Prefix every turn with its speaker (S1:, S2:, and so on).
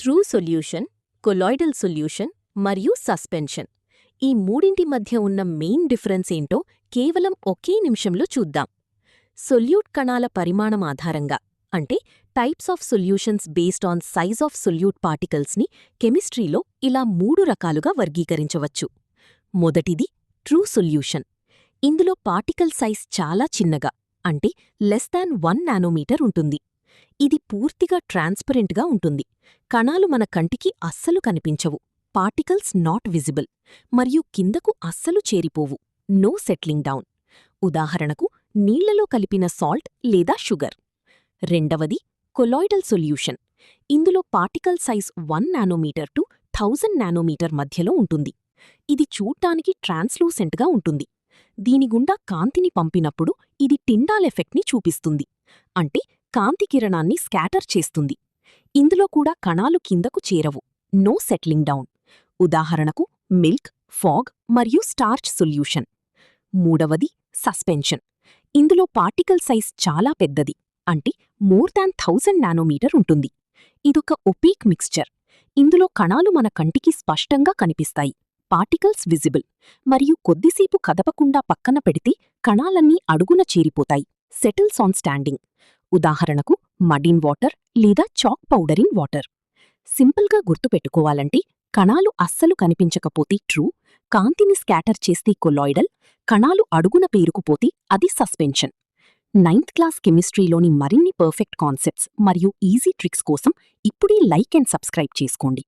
S1: Through solution, colloidal solution మరియు suspension. ఈ మూడింటి మధ్య ఉన్న మెయిన్ డిఫరెన్స్ ఏంటో కేవలం ఒకే నిమిషంలో చూద్దాం. సొల్యూట్ కణాల పరిమాణం ఆధారంగా, అంటే types of solutions based on size of solute పార్టికల్స్ని కెమిస్ట్రీలో ఇలా 3 రకాలుగా వర్గీకరించవచ్చు. మొదటిది ట్రూ సొల్యూషన్. ఇందులో పార్టికల్ సైజ్ చాలా చిన్నగా, అంటే లెస్ దాన్ 1 నానోమీటర్ ఉంటుంది. ఇది పూర్తిగా ట్రాన్స్పరెంట్గా ఉంటుంది. కణాలు మన కంటికి అస్సలు కనిపించవు, పార్టికల్స్ నాట్ విజిబుల్, మరియు కిందకు అస్సలు చేరిపోవు, నో సెట్లింగ్ డౌన్. ఉదాహరణకు నీళ్లలో కలిపిన సాల్ట్ లేదా షుగర్. రెండవది కొలాయిడల్ సొల్యూషన్. ఇందులో particle size 1 nanometre to 1000 nanometre మధ్యలో ఉంటుంది. ఇది చూడ్డానికి ట్రాన్స్లూసెంట్గా ఉంటుంది. దీని గుండా కాంతిని పంపినప్పుడు ఇది టిండాల్ ఎఫెక్ట్ని చూపిస్తుంది, అంటే కాంతి కిరణాన్ని స్కాటర్ చేస్తుంది. ఇందులో కూడా కణాలు కిందకు చేరవు, నో సెట్లింగ్ డౌన్. ఉదాహరణకు మిల్క్, ఫాగ్ మరియు స్టార్చ్ సొల్యూషన్. మూడవది సస్పెన్షన్. ఇందులో పార్టికల్ సైజ్ చాలా పెద్దది, అంటే మోర్ దాన్ 1000 నానోమీటర్ ఉంటుంది. ఇదొక ఒపీక్ మిక్స్చర్. ఇందులో కణాలు మన కంటికి స్పష్టంగా కనిపిస్తాయి, పార్టికల్స్ విజిబుల్, మరియు కొద్దిసేపు కదపకుండా పక్కన పెడితే కణాలన్నీ అడుగున చేరిపోతాయి, సెటిల్స్ ఆన్ స్టాండింగ్. ఉదాహరణకు మడ్ ఇన్ వాటర్ లేదా చాక్ పౌడర్ ఇన్ వాటర్. సింపుల్గా గుర్తుపెట్టుకోవాలంటే కణాలు అస్సలు కనిపించకపోతే ట్రూ, కాంతిని స్కాటర్ చేస్తే కొలాయిడల్, కణాలు అడుగున పేరుకుపోతే అది సస్పెన్షన్. 9th క్లాస్ కెమిస్ట్రీలోని మరిన్ని పర్ఫెక్ట్ కాన్సెప్ట్స్ మరియు ఈజీ ట్రిక్స్ కోసం ఇప్పుడే లైక్ అండ్ సబ్స్క్రైబ్ చేసుకోండి.